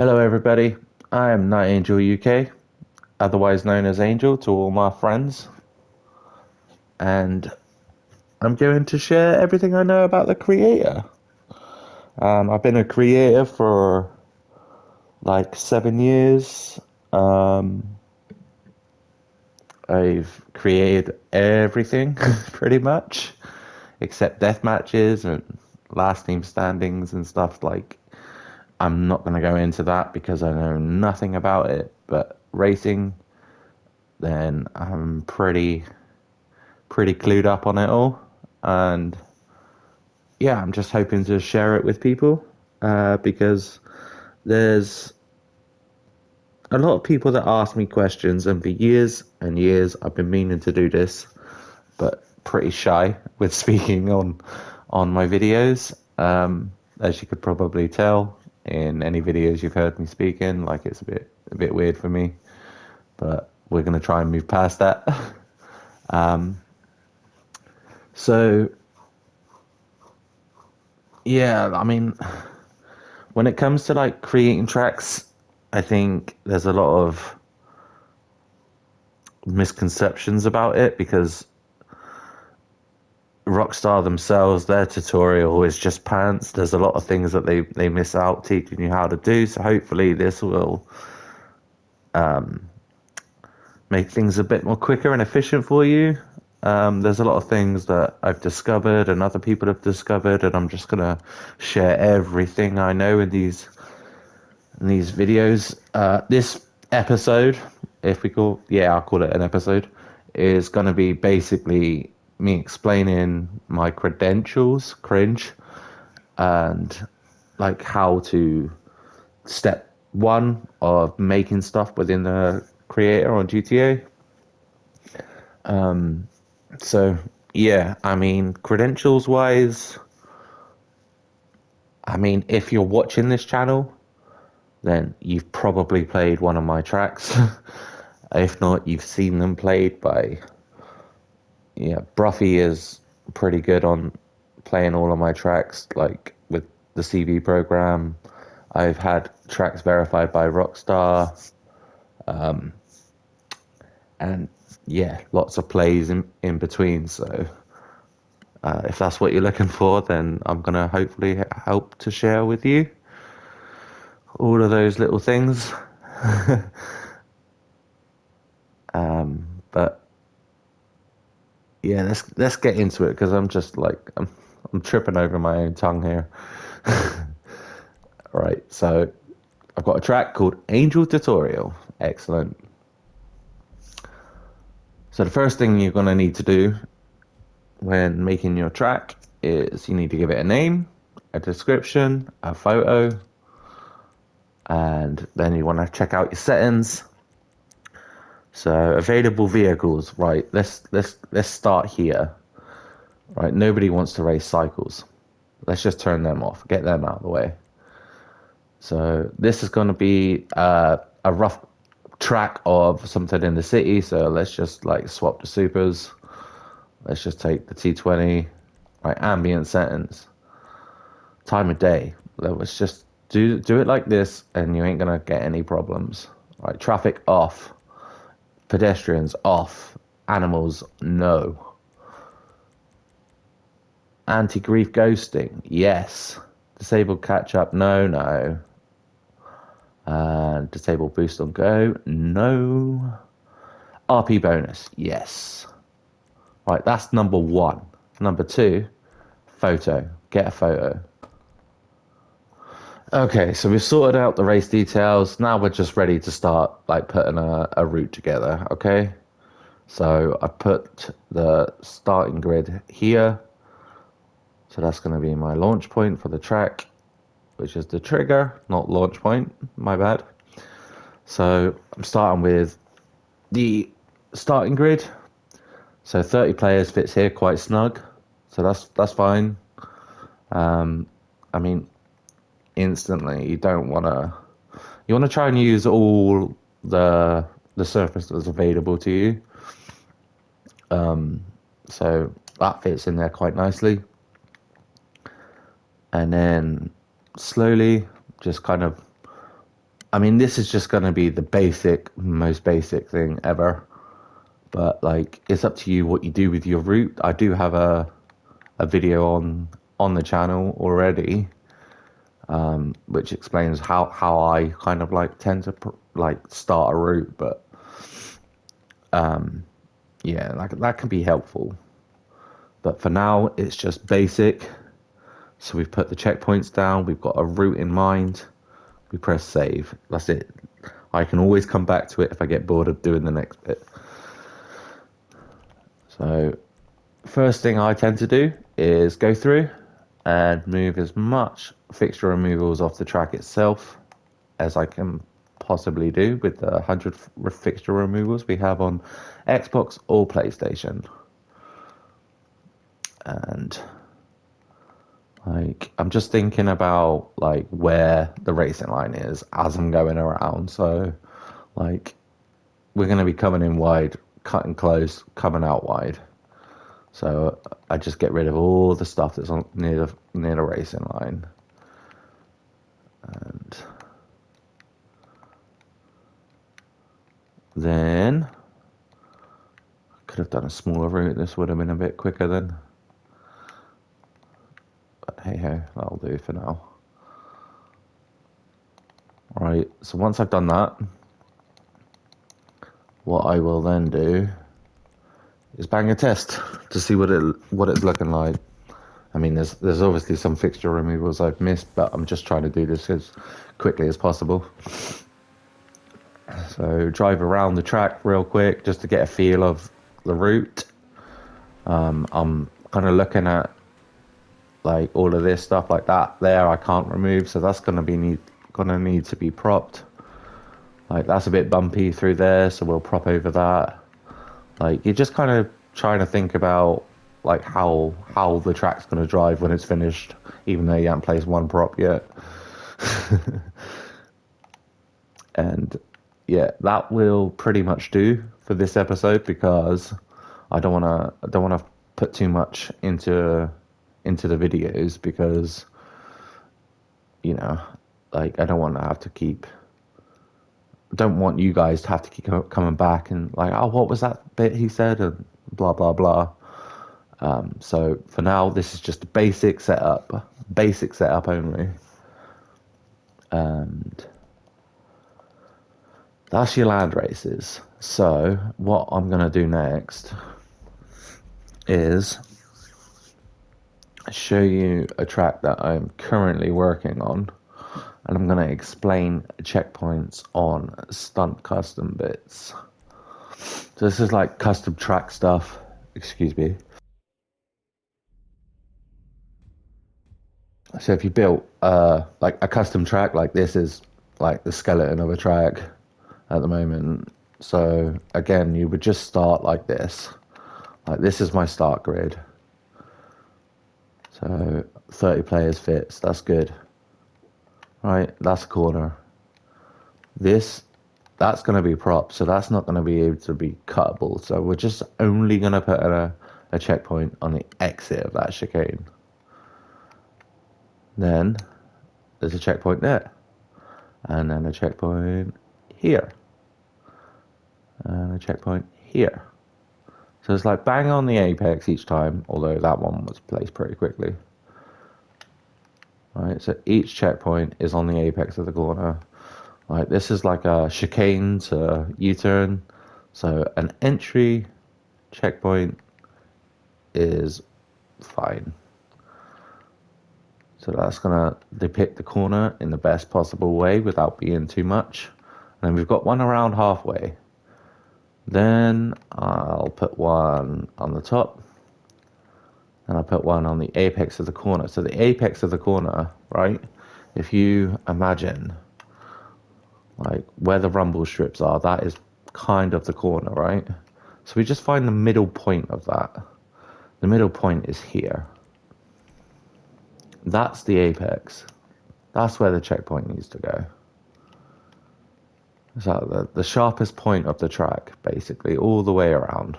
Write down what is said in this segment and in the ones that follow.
Hello, everybody. I am NightAngelUK, otherwise known as Angel to all my friends, and I'm going to share everything I know about the creator. I've been a creator for like 7 years. Um, I've created everything pretty much, except death matches and last team standings and stuff. Like, I'm not going to go into that because I know nothing about it, but racing, then I'm pretty clued up on it all. And yeah, I'm just hoping to share it with people because there's a lot of people that ask me questions, and for years and years, I've been meaning to do this, but pretty shy with speaking on my videos. As you could probably tell in any videos you've heard me speaking, like it's a bit weird for me, but we're gonna try and move past that. So yeah, I mean, when it comes to like creating tracks, I think there's a lot of misconceptions about it because Rockstar themselves, their tutorial is just pants. There's a lot of things that they miss out teaching you how to do. So hopefully this will make things a bit more quicker and efficient for you. There's a lot of things that I've discovered and other people have discovered, and I'm just gonna share everything I know in these videos. This episode, if we call, yeah, I'll call it an episode, is going to be basically me explaining my credentials, cringe, and like how to step one of making stuff within the creator on GTA. So yeah, I mean, credentials wise, I mean, if you're watching this channel, then you've probably played one of my tracks. If not, you've seen them played by, yeah, Bruffy is pretty good on playing all of my tracks, like with the CV program. I've had tracks verified by Rockstar, and yeah, lots of plays in between. So if that's what you're looking for, then I'm gonna hopefully help to share with you all of those little things. But yeah, let's get into it because I'm just like I'm tripping over my own tongue here. All right, so I've got a track called Angel Tutorial. Excellent. So the first thing you're gonna need to do when making your track is you need to give it a name, a description, a photo, and then you want to check out your settings. So available vehicles, right? Let's start here. Right, nobody wants to race cycles. Let's just turn them off, get them out of the way. So this is going to be a rough track of something in the city. So let's just like swap the supers. Let's just take the T20, right? Ambient settings, time of day. Let's just do it like this, and you ain't gonna get any problems. Right? Traffic off, pedestrians off, animals no. Anti-grief ghosting, yes. Disabled catch up, no. Disable boost on go, no. RP bonus, yes. Right, that's number one. Number two, photo. Get a photo. Okay, so we've sorted out the race details. Now we're just ready to start like putting a route together, okay? So I put the starting grid here. So that's going to be my launch point for the track, which is the trigger, not launch point, my bad. So I'm starting with the starting grid. So 30 players fits here quite snug. So that's fine. I mean, instantly you don't want to you want to try and use all the surface that's available to you. So that fits in there quite nicely. And then slowly just kind of I mean, this is just going to be the most basic thing ever. But like, it's up to you what you do with your route. I do have a video on the channel already, which explains how I kind of like tend to like start a route. But yeah, like that can be helpful. But for now, it's just basic. So we've put the checkpoints down. We've got a route in mind. We press save. That's it. I can always come back to it if I get bored of doing the next bit. So first thing I tend to do is go through and move as much fixture removals off the track itself as I can possibly do with the 100 fixture removals we have on Xbox or PlayStation. And like, I'm just thinking about like where the racing line is as I'm going around. So like, we're going to be coming in wide, cutting close, coming out wide. So I just get rid of all the stuff that's on near the racing line. And then I could have done a smaller route. This would have been a bit quicker then. But hey ho, that'll do for now. Alright, so once I've done that, what I will then do is bang a test to see what it's looking like. I mean, there's obviously some fixture removals I've missed, but I'm just trying to do this as quickly as possible. So drive around the track real quick just to get a feel of the route. I'm kind of looking at like all of this stuff like that there I can't remove, so that's gonna need to be propped. Like that's a bit bumpy through there, so we'll prop over that. Like you're just kind of trying to think about like how the track's gonna drive when it's finished, even though you haven't placed one prop yet. And yeah, that will pretty much do for this episode because I don't wanna put too much into the videos because you know, like I don't want to have to keep. Don't want you guys to have to keep coming back and like, oh, what was that bit he said and blah blah blah. So for now, this is just a basic setup only, and that's your land races. So what I'm gonna do next is show you a track that I'm currently working on, and I'm going to explain checkpoints on Stunt custom bits. So this is like custom track stuff. Excuse me. So if you built like a custom track, like this is like the skeleton of a track at the moment. So again, you would just start like this. Like this is my start grid. So 30 players fits. That's good. Right, that's a corner. That's going to be prop, so that's not going to be able to be cuttable. So we're just only going to put a checkpoint on the exit of that chicane. Then there's a checkpoint there, and then a checkpoint here, and a checkpoint here. So it's like bang on the apex each time, although that one was placed pretty quickly. Right, so each checkpoint is on the apex of the corner. Like this is like a chicane to U-turn, so an entry checkpoint is fine. So that's gonna depict the corner in the best possible way without being too much. And then we've got one around halfway. Then I'll put one on the top, and I'll put one on the apex of the corner. So the apex of the corner, right? If you imagine like where the rumble strips are, that is kind of the corner, right? So we just find the middle point of that. The middle point is here. That's the apex. That's where the checkpoint needs to go. So the sharpest point of the track, basically, all the way around.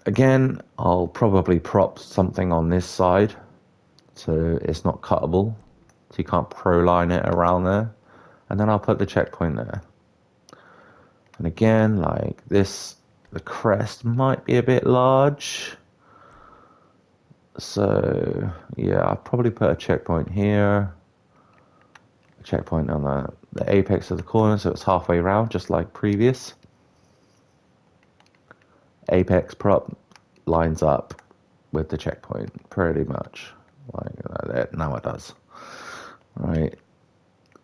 Again, I'll probably prop something on this side so it's not cuttable. So you can't pro line it around there. and then I'll put the checkpoint there. And again, like this, the crest might be a bit large. So yeah, I'll probably put a checkpoint here. A checkpoint on the apex of the corner, so it's halfway around, just like previous. Apex prop lines up with the checkpoint, pretty much. Like that. Now it does. Right.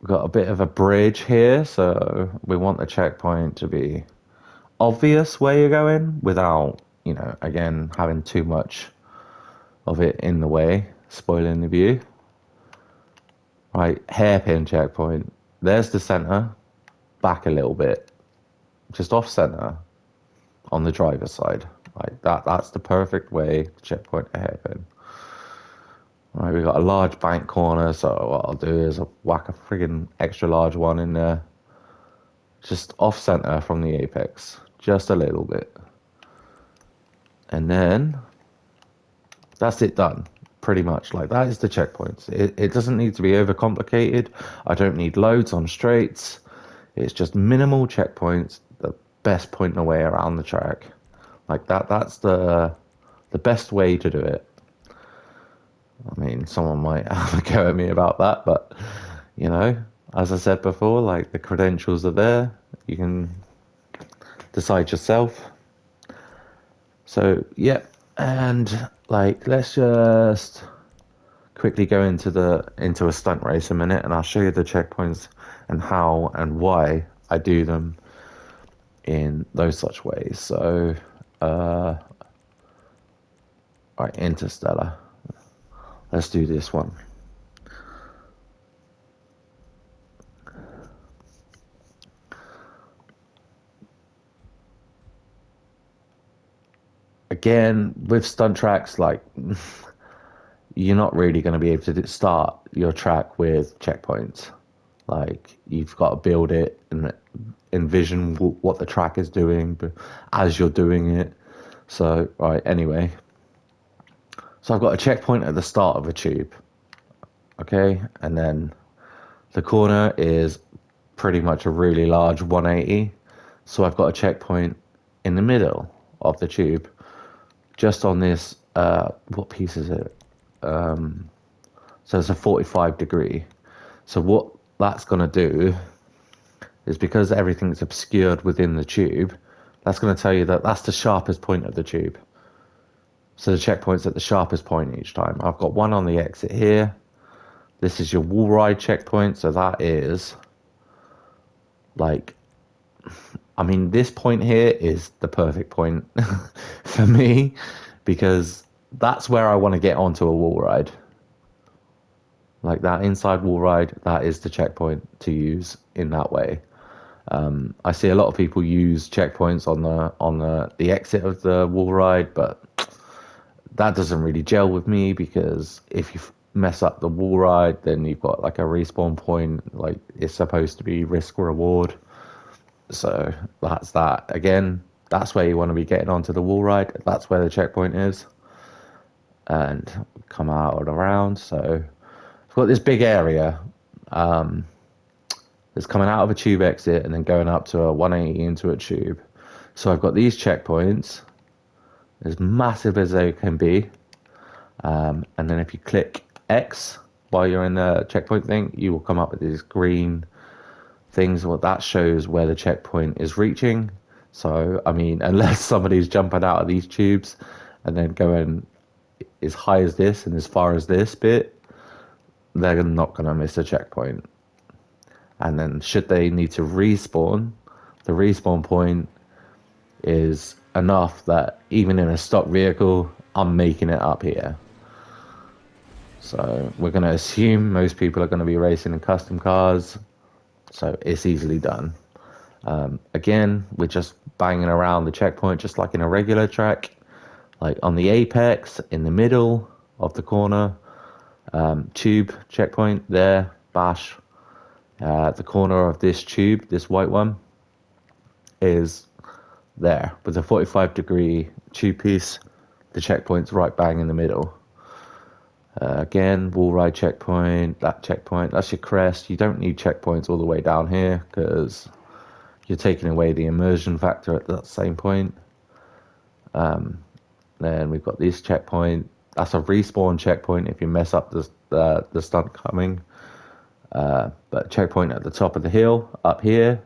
We've got a bit of a bridge here, so we want the checkpoint to be obvious where you're going without, again, having too much of it in the way, spoiling the view. Right, hairpin checkpoint. There's the center, back a little bit, just off center on the driver's side. Like that's the perfect way to checkpoint a hairpin. Right, we've got a large bank corner, so what I'll do is I'll whack a friggin' extra large one in there, just off center from the apex, just a little bit. And then that's it done, pretty much. Like that is the checkpoints. It doesn't need to be overcomplicated. I don't need loads on straights. It's just minimal checkpoints, the best pointing away around the track. Like that's the best way to do it. I mean, someone might have a go at me about that, but as I said before, like the credentials are there. You can decide yourself. So yeah, and like let's just quickly go into a stunt race a minute, and I'll show you the checkpoints and how and why I do them in those such ways. So, right, Interstellar. Let's do this one. Again, with stunt tracks, like you're not really going to be able to start your track with checkpoints. Like you've got to build it and envision what the track is doing as you're doing it. So, right, anyway. So I've got a checkpoint at the start of a tube. Okay, and then the corner is pretty much a really large 180. So I've got a checkpoint in the middle of the tube, just on this, what piece is it? So it's a 45 degree. So what that's going to do is, because everything's obscured within the tube, that's going to tell you that that's the sharpest point of the tube. So the checkpoint's at the sharpest point each time. I've got one on the exit here. This is your wall ride checkpoint. So that is like, I mean, this point here is the perfect point for me, because that's where I want to get onto a wall ride. Like that inside wall ride, that is the checkpoint to use in that way. I see a lot of people use checkpoints on the exit of the wall ride, but that doesn't really gel with me, because if you mess up the wall ride, then you've got like a respawn point. Like it's supposed to be risk reward. So that's that. Again, that's where you want to be getting onto the wall ride. That's where the checkpoint is. And come out and around. So I've got this big area that's coming out of a tube exit and then going up to a 180 into a tube. So I've got these checkpoints, as massive as they can be. And then if you click X while you're in the checkpoint thing, you will come up with these green things. Well, that shows where the checkpoint is reaching. So, I mean, unless somebody's jumping out of these tubes and then going as high as this and as far as this bit, they're not going to miss a checkpoint. And then should they need to respawn, the respawn point is enough that even in a stock vehicle, I'm making it up here. So we're going to assume most people are going to be racing in custom cars, so it's easily done. Again, we're just banging around the checkpoint just like in a regular track, like on the apex, in the middle of the corner, tube checkpoint there, bash. The corner of this tube, this white one, is there with a 45 degree tube piece. The checkpoint's right bang in the middle. Again, wall ride checkpoint, that checkpoint, that's your crest. You don't need checkpoints all the way down here because you're taking away the immersion factor at that same point. Then we've got this checkpoint. That's a respawn checkpoint if you mess up the stunt coming. But checkpoint at the top of the hill up here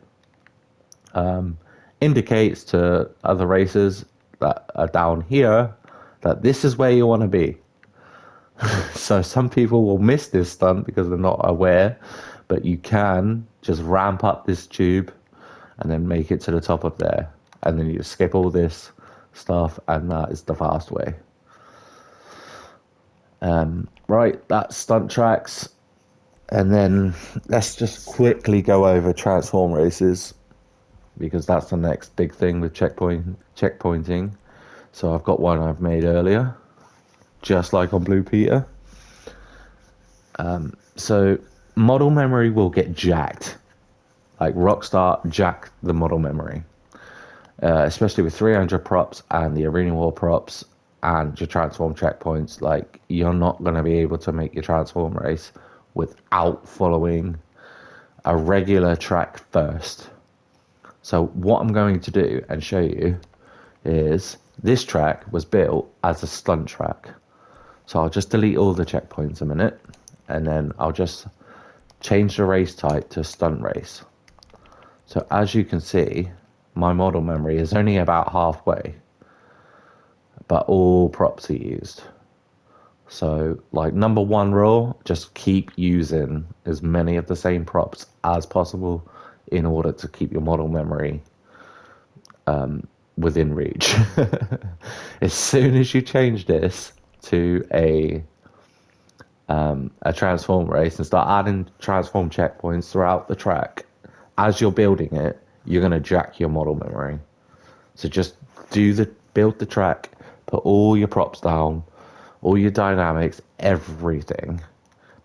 indicates to other racers that are down here that this is where you want to be. So some people will miss this stunt because they're not aware, but you can just ramp up this tube and then make it to the top of there. And then you skip all this stuff, and that is the fast way. Right, that's stunt tracks. And then let's just quickly go over transform races because that's the next big thing with checkpointing. So I've got one I've made earlier, just like on Blue Peter. So model memory will get jacked. Like Rockstar jacked the model memory, especially with 300 props and the arena wall props and your transform checkpoints. Like, you're not going to be able to make your transform race without following a regular track first. So what I'm going to do and show you is this track was built as a stunt track. So I'll just delete all the checkpoints a minute, and then I'll just change the race type to stunt race. So as you can see, my model memory is only about halfway, but all props are used. So, like, number one rule, just keep using as many of the same props as possible in order to keep your model memory within reach. As soon as you change this to a transform race and start adding transform checkpoints throughout the track, as you're building it, you're going to jack your model memory. So just build the track, put all your props down, all your dynamics, everything.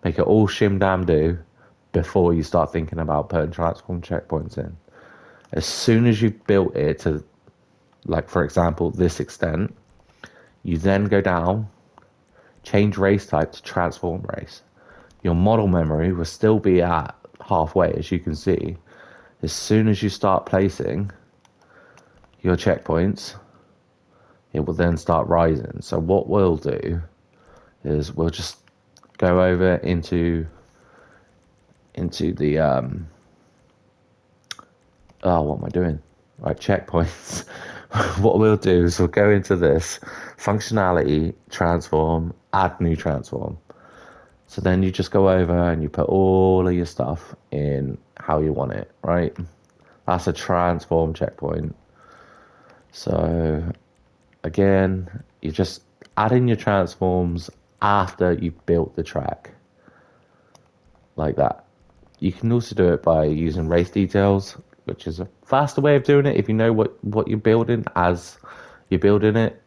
Make it all shim damn do before you start thinking about putting transform checkpoints in. As soon as you've built it to, like, for example, this extent, you then go down, change race type to transform race. Your model memory will still be at halfway, as you can see. As soon as you start placing your checkpoints, it will then start rising. So what we'll do is we'll just go over into the what am I doing? Right, checkpoints. What we'll do is we'll go into this functionality, transform, add new transform. So then you just go over and you put all of your stuff in how you want it, right? That's a transform checkpoint. So again, you just add in your transforms after you've built the track, like that. You can also do it by using race details, which is a faster way of doing it if you know what you're building as you're building it.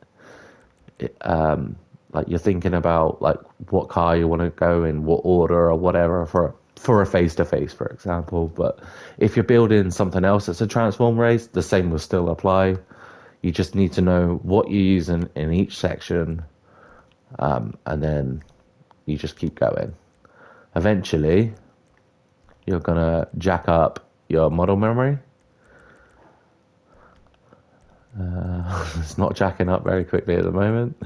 Like, you're thinking about, like, what car you want to go in, what order or whatever for a face-to-face, for example. But if you're building something else that's a transform race, the same will still apply. You just need to know what you're using in each section, and then you just keep going. Eventually, you're going to jack up your model memory. It's not jacking up very quickly at the moment.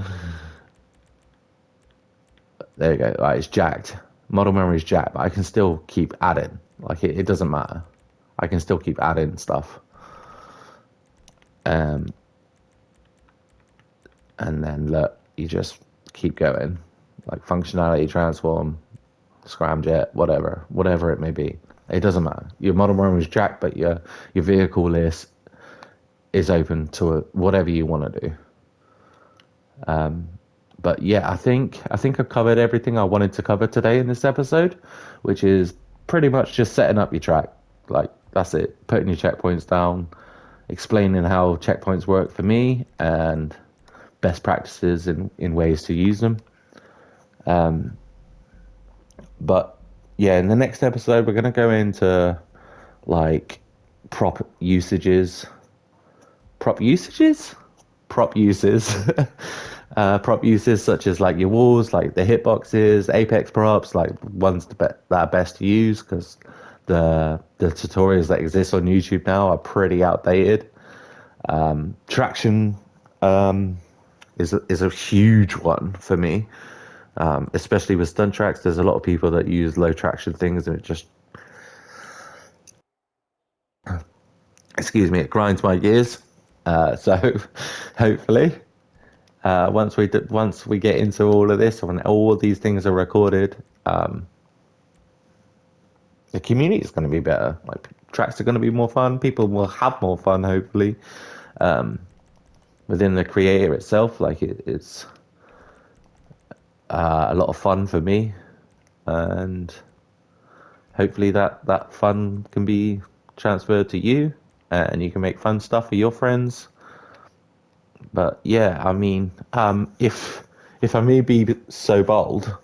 There you go. Right, it's jacked. Model memory is jacked, but I can still keep adding. Like, it doesn't matter. I can still keep adding stuff. And then look, you just keep going. Like, functionality, transform, scramjet, whatever it may be. It doesn't matter. Your model memory is jacked, but your vehicle list is open to whatever you want to do. But yeah, I think I've covered everything I wanted to cover today in this episode, which is pretty much just setting up your track. Like, that's it. Putting your checkpoints down, explaining how checkpoints work for me, and best practices in ways to use them. But yeah, in the next episode, we're going to go into, like, prop uses, Prop uses such as like your walls, like the hitboxes, Apex props, like ones that are best to use because the tutorials that exist on YouTube now are pretty outdated. Traction is a huge one for me, especially with stunt tracks. There's a lot of people that use low traction things, and it just, excuse me, it grinds my gears. So hopefully, once we get into all of this, when all these things are recorded, the community is going to be better. Like tracks are going to be more fun. People will have more fun, hopefully, within the creator itself. Like it's a lot of fun for me, and hopefully that fun can be transferred to you, and you can make fun stuff for your friends. But yeah, I mean, if I may be so bold,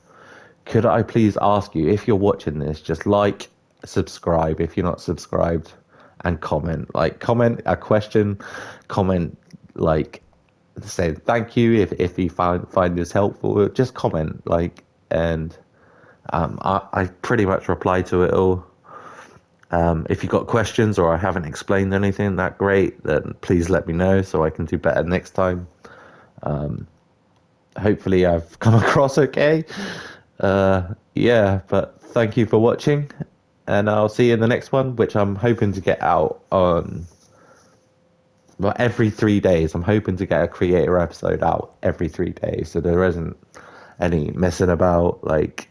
could I please ask you, if you're watching this, just like, subscribe if you're not subscribed, and comment. Like, comment a question, comment like say thank you if you find this helpful. Just comment like, and I pretty much reply to it all. If you've got questions or I haven't explained anything that great, then please let me know so I can do better next time. Hopefully, I've come across okay. Yeah, but thank you for watching, and I'll see you in the next one, which I'm hoping to get out on, well, every 3 days. I'm hoping to get a creator episode out every 3 days, so there isn't any messing about. Like,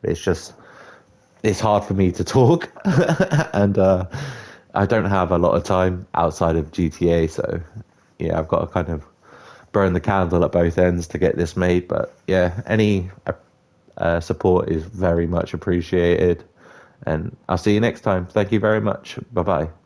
it's just it's hard for me to talk, and I don't have a lot of time outside of GTA, so yeah, I've got to kind of burn the candle at both ends to get this made. But yeah, any support is very much appreciated, and I'll see you next time. Thank you very much. Bye bye.